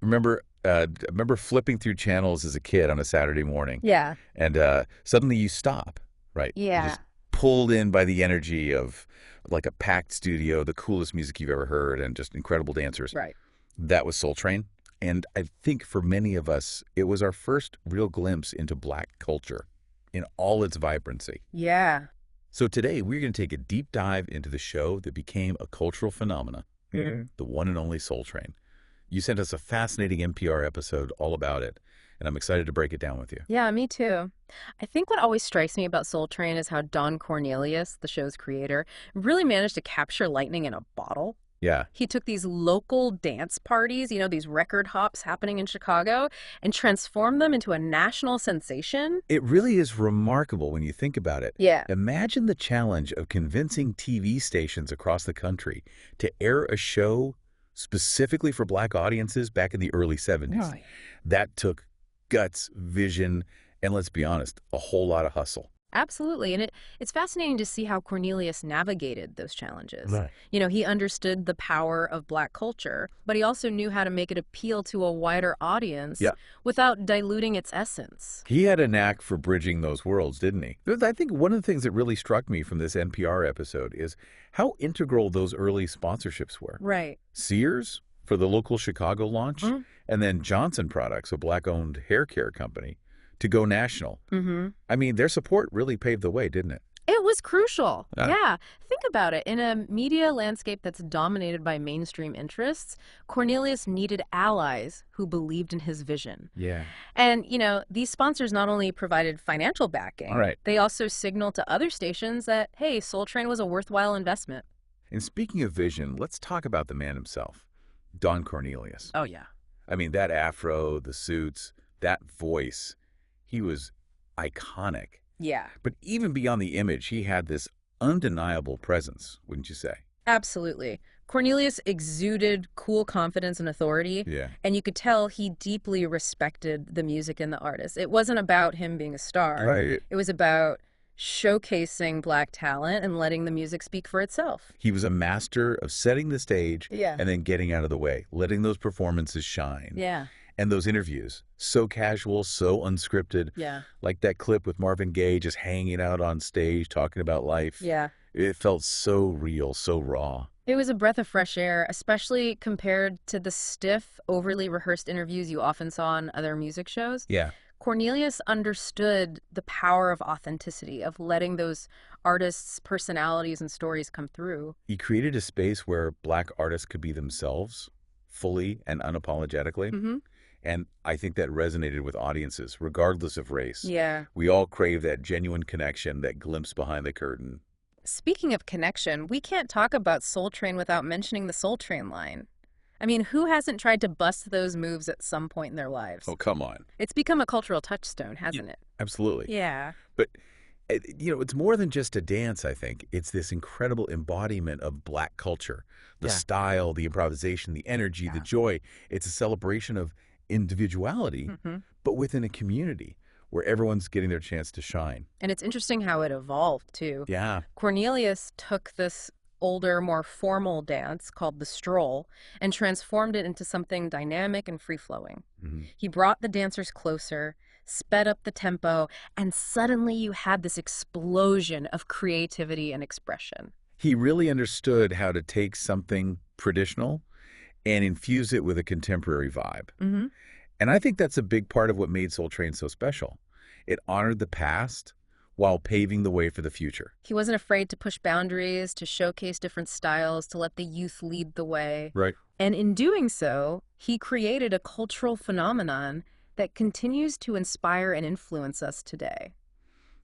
Remember flipping through channels as a kid on a Saturday morning, Yeah. and suddenly you stop, right? You're Yeah. just pulled in by the energy of like a packed studio, the coolest music you've ever heard, and just incredible dancers. Right. That was Soul Train. And I think for many of us, it was our first real glimpse into Black culture in all its vibrancy. Yeah. So today, we're going to take a deep dive into the show that became a cultural phenomenon, the one and only Soul Train. You sent us a fascinating NPR episode all about it, and I'm excited to break it down with you. Yeah, me too. I think what always strikes me about Soul Train is how Don Cornelius, the show's creator, really managed to capture lightning in a bottle. Yeah, He took these local dance parties, these record hops happening in Chicago, and transformed them into a national sensation. it really is remarkable when you think about it. Yeah. Imagine the challenge of convincing TV stations across the country to air a show specifically for Black audiences back in the early 70s. Right. That took guts, vision, and let's be honest, a whole lot of hustle. Absolutely. And it's fascinating to see how Cornelius navigated those challenges. Right. He understood the power of Black culture, but he also knew how to make it appeal to a wider audience Yeah. without diluting its essence. He had a knack for bridging those worlds, didn't he? I think one of the things that really struck me from this NPR episode is how integral those early sponsorships were. Right. Sears for the local Chicago launch, Mhm. and then Johnson Products, a Black-owned hair care company, to go national. Mm-hmm. I mean, their support really paved the way, didn't it? It was crucial. Ah. Yeah. Think about it. In a media landscape that's dominated by mainstream interests, Cornelius needed allies who believed in his vision. Yeah. And, these sponsors not only provided financial backing, All right. they also signaled to other stations that, hey, Soul Train was a worthwhile investment. And speaking of vision, let's talk about the man himself, Don Cornelius. Oh, yeah. I mean, that afro, the suits, that voice, he was iconic. Yeah, But even beyond the image, he had this undeniable presence, wouldn't you say? absolutely. Cornelius exuded cool confidence and authority, Yeah. and you could tell he deeply respected the music and the artist. It wasn't about him being a star. Right. It was about showcasing Black talent and letting the music speak for itself. He was a master of setting the stage Yeah. and then getting out of the way, letting those performances shine. Yeah. And those interviews, so casual, so unscripted, Yeah. like that clip with Marvin Gaye just hanging out on stage talking about life. Yeah. It felt so real, so raw. It was a breath of fresh air, especially compared to the stiff, overly rehearsed interviews you often saw on other music shows. Yeah. Cornelius understood the power of authenticity, of letting those artists' personalities and stories come through. He created a space where Black artists could be themselves, fully and unapologetically. Mm-hmm. And I think that resonated with audiences, regardless of race. Yeah. We all crave that genuine connection, that glimpse behind the curtain. Speaking of connection, we can't talk about Soul Train without mentioning the Soul Train line. I mean, who hasn't tried to bust those moves at some point in their lives? Oh, come on. It's become a cultural touchstone, hasn't it? Absolutely. Yeah. But, it's more than just a dance, I think. It's this incredible embodiment of Black culture. The Yeah. style, the improvisation, the energy, the joy. It's a celebration of individuality, Mm-hmm. but within a community where everyone's getting their chance to shine. And it's interesting how it evolved, too. Yeah. Cornelius took this older, more formal dance called the stroll and transformed it into something dynamic and free-flowing. Mhm. He brought the dancers closer, sped up the tempo, and suddenly you had this explosion of creativity and expression. He really understood how to take something traditional and infuse it with a contemporary vibe. Mm-hmm. And I think that's a big part of what made Soul Train so special. It honored the past while paving the way for the future. He wasn't afraid to push boundaries, to showcase different styles, to let the youth lead the way. Right. And in doing so, he created a cultural phenomenon that continues to inspire and influence us today.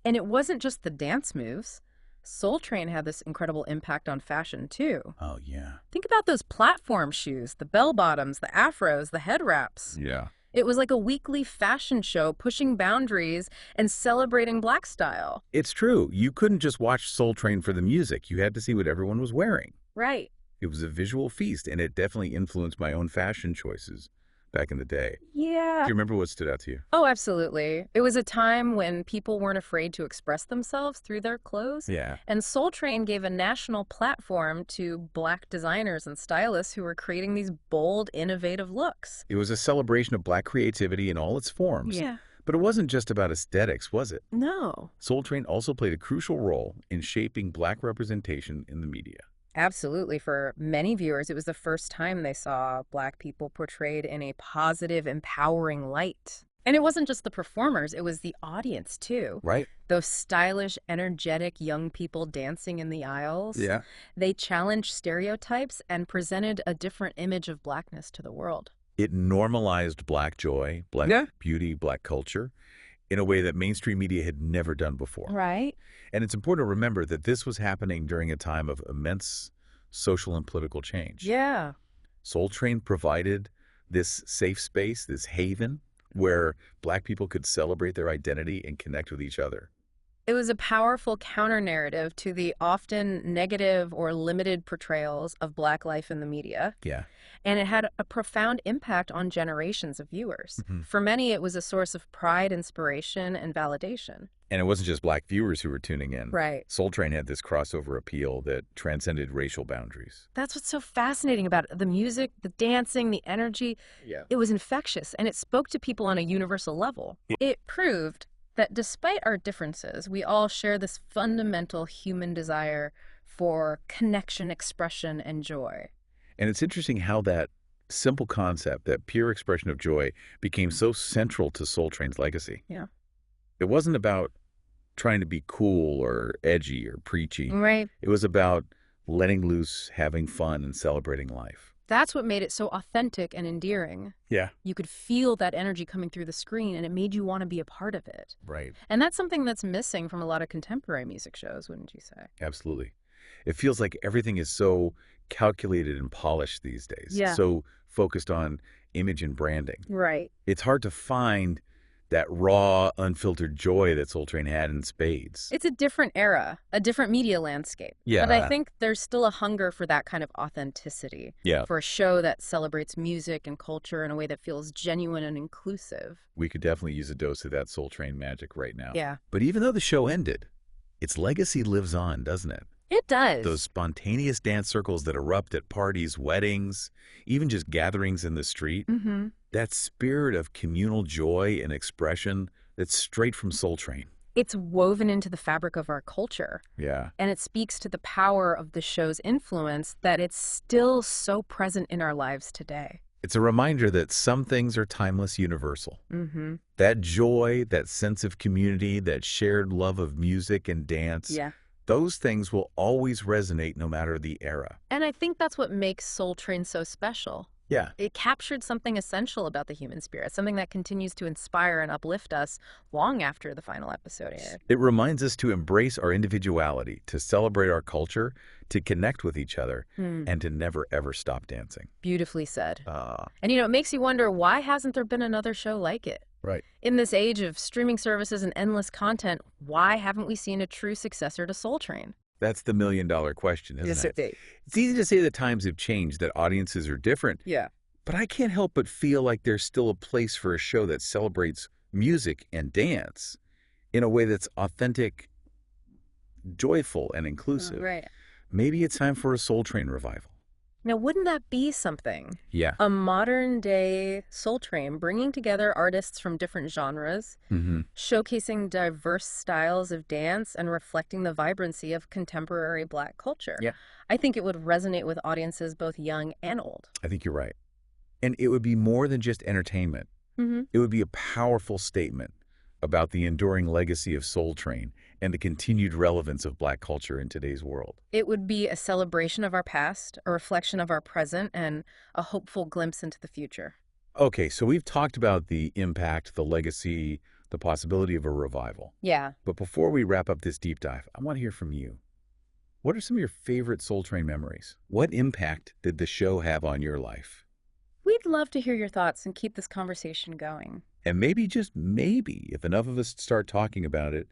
And it wasn't just the dance moves. Soul Train had this incredible impact on fashion, too. Oh, yeah. Think about those platform shoes, the bell-bottoms, the afros, the head wraps. Yeah. It was like a weekly fashion show pushing boundaries and celebrating Black style. It's true. You couldn't just watch Soul Train for the music. You had to see what everyone was wearing. Right. It was a visual feast, and it definitely influenced my own fashion choices back in the day. Yeah. Do you remember what stood out to you? Oh, absolutely. It was a time when people weren't afraid to express themselves through their clothes. Yeah. And Soul Train gave a national platform to Black designers and stylists who were creating these bold, innovative looks. It was a celebration of Black creativity in all its forms. Yeah. But it wasn't just about aesthetics, was it? No. Soul Train also played a crucial role in shaping Black representation in the media. Absolutely. For many viewers, it was the first time they saw Black people portrayed in a positive, empowering light. And it wasn't just the performers, it was the audience, too. Right? Those stylish, energetic young people dancing in the aisles. Yeah. They challenged stereotypes and presented a different image of Blackness to the world. It normalized Black joy, Black beauty, Black culture in a way that mainstream media had never done before. Right. And it's important to remember that this was happening during a time of immense social and political change. Yeah. Soul Train provided this safe space, this haven, where Black people could celebrate their identity and connect with each other. It was a powerful counter-narrative to the often negative or limited portrayals of Black life in the media. Yeah. And it had a profound impact on generations of viewers. Mhm. For many, it was a source of pride, inspiration, and validation. And it wasn't just Black viewers who were tuning in. Right. Soul Train had this crossover appeal that transcended racial boundaries. That's what's so fascinating about it. The music, the dancing, the energy. Yeah. It was infectious, and it spoke to people on a universal level. It proved that despite our differences, we all share this fundamental human desire for connection, expression, and joy. And it's interesting how that simple concept, that pure expression of joy, became so central to Soul Train's legacy. Yeah. It wasn't about trying to be cool or edgy or preachy. Right. It was about letting loose, having fun, and celebrating life. That's what made it so authentic and endearing. Yeah. You could feel that energy coming through the screen, and it made you want to be a part of it. Right. And that's something that's missing from a lot of contemporary music shows, wouldn't you say? Absolutely. It feels like everything is so calculated and polished these days. Yeah. So focused on image and branding. Right. It's hard to find that raw, unfiltered joy that Soul Train had in spades. It's a different era, a different media landscape. Yeah. But I think there's still a hunger for that kind of authenticity. Yeah. For a show that celebrates music and culture in a way that feels genuine and inclusive. We could definitely use a dose of that Soul Train magic right now. Yeah. But even though the show ended, its legacy lives on, doesn't it? It does. Those spontaneous dance circles that erupt at parties, weddings, even just gatherings in the street. Mm-hmm. That spirit of communal joy and expression that's straight from Soul Train. It's woven into the fabric of our culture. Yeah. And it speaks to the power of the show's influence that it's still so present in our lives today. It's a reminder that some things are timeless, universal. Mm-hmm. That joy, that sense of community, that shared love of music and dance. Yeah. Those things will always resonate no matter the era. And I think that's what makes Soul Train so special. Yeah. It captured something essential about the human spirit, something that continues to inspire and uplift us long after the final episode aired. It reminds us to embrace our individuality, to celebrate our culture, to connect with each other, and to never, ever stop dancing. Beautifully said. Ah, And it makes you wonder, why hasn't there been another show like it? right. In this age of streaming services and endless content, why haven't we seen a true successor to Soul Train? That's the million-dollar question, isn't it? It's easy to say that times have changed, that audiences are different, Yeah. but I can't help but feel like there's still a place for a show that celebrates music and dance in a way that's authentic, joyful, and inclusive. Right. Maybe it's time for a Soul Train revival. Now, wouldn't that be something? Yeah. A modern-day Soul Train bringing together artists from different genres, Mm-hmm. showcasing diverse styles of dance and reflecting the vibrancy of contemporary Black culture. Yeah. I think it would resonate with audiences both young and old. I think you're right. And it would be more than just entertainment. Mm-hmm. It would be a powerful statement about the enduring legacy of Soul Train and the continued relevance of Black culture in today's world. It would be a celebration of our past, a reflection of our present, and a hopeful glimpse into the future. Okay, so we've talked about the impact, the legacy, the possibility of a revival. Yeah. But before we wrap up this deep dive, I want to hear from you. What are some of your favorite Soul Train memories? What impact did the show have on your life? We'd love to hear your thoughts and keep this conversation going. And maybe, just maybe, if enough of us start talking about it,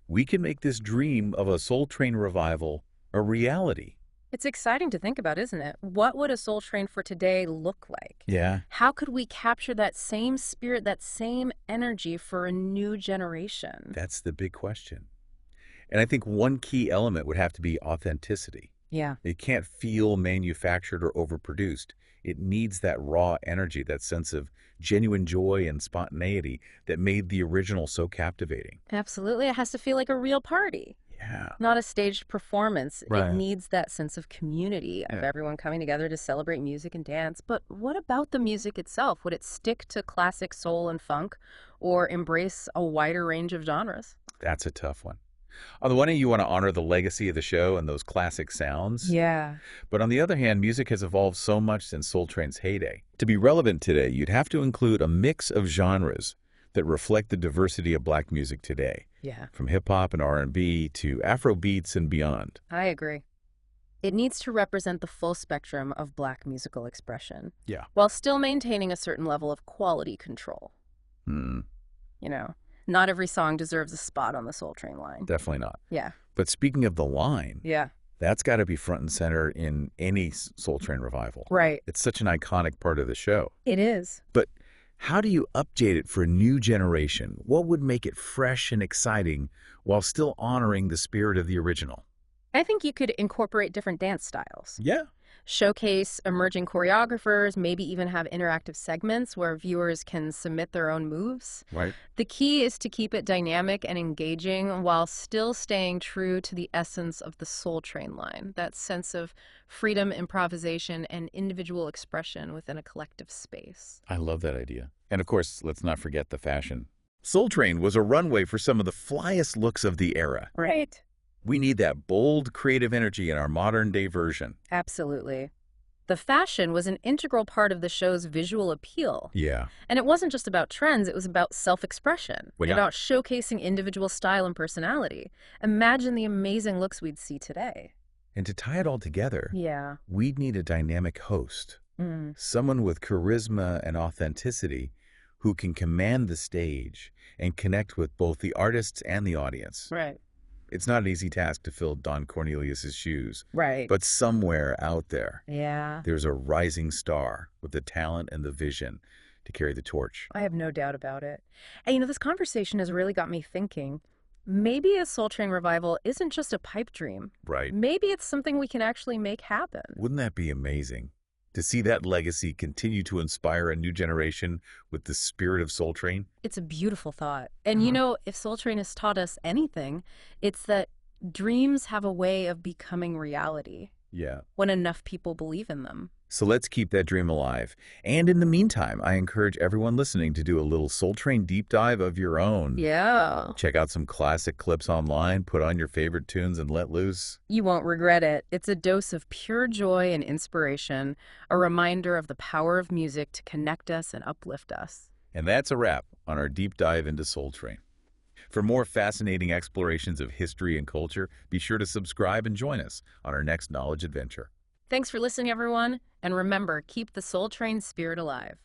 we can make this dream of a Soul Train revival a reality. It's exciting to think about, isn't it? What would a Soul Train for today look like? Yeah, How could we capture that same spirit, that same energy for a new generation? that's the big question. And I think one key element would have to be authenticity. Yeah, It can't feel manufactured or overproduced. It needs that raw energy, that sense of genuine joy and spontaneity that made the original so captivating. absolutely. It has to feel like a real party, Yeah. not a staged performance. It Right. needs that sense of community, of Yeah. everyone coming together to celebrate music and dance. But what about the music itself? Would it stick to classic soul and funk or embrace a wider range of genres? That's a tough one. On the one hand, you want to honor the legacy of the show and those classic sounds. Yeah. But on the other hand, music has evolved so much since Soul Train's heyday. To be relevant today, you'd have to include a mix of genres that reflect the diversity of black music today, Yeah, from hip-hop and R&B to Afro beats and beyond. I agree. It needs to represent the full spectrum of black musical expression, Yeah. while still maintaining a certain level of quality control. Hmm, You know, not every song deserves a spot on the Soul Train line. definitely not. Yeah. But speaking of the line, Yeah. that's got to be front and center in any Soul Train revival. Right. It's such an iconic part of the show. It is. But how do you update it for a new generation? What would make it fresh and exciting while still honoring the spirit of the original? I think you could incorporate different dance styles, Yeah. showcase emerging choreographers, maybe even have interactive segments where viewers can submit their own moves. Right. The key is to keep it dynamic and engaging while still staying true to the essence of the Soul Train line, that sense of freedom, improvisation, and individual expression within a collective space. I love that idea. And of course, let's not forget the fashion. Soul Train was a runway for some of the flyest looks of the era. Right. We need that bold, creative energy in our modern-day version. Absolutely. The fashion was an integral part of the show's visual appeal. Yeah. And it wasn't just about trends, it was about self-expression, Well, yeah. about showcasing individual style and personality. Imagine the amazing looks we'd see today. And to tie it all together, Yeah. we'd need a dynamic host, someone with charisma and authenticity who can command the stage and connect with both the artists and the audience. Right. It's not an easy task to fill Don Cornelius's shoes, Right. but somewhere out there, Yeah. there's a rising star with the talent and the vision to carry the torch. I have no doubt about it. And this conversation has really got me thinking. Maybe a Soul Train revival isn't just a pipe dream. Right. Maybe it's something we can actually make happen. Wouldn't that be amazing? To see that legacy continue to inspire a new generation with the spirit of Soul Train? It's a beautiful thought. And if Soul Train has taught us anything, it's that dreams have a way of becoming reality Yeah. when enough people believe in them. So let's keep that dream alive. And in the meantime, I encourage everyone listening to do a little Soul Train deep dive of your own. Yeah. Check out some classic clips online, put on your favorite tunes, and let loose. You won't regret it. It's a dose of pure joy and inspiration, a reminder of the power of music to connect us and uplift us. And that's a wrap on our deep dive into Soul Train. For more fascinating explorations of history and culture, be sure to subscribe and join us on our next knowledge adventure. Thanks for listening, everyone. And remember, keep the Soul Train spirit alive.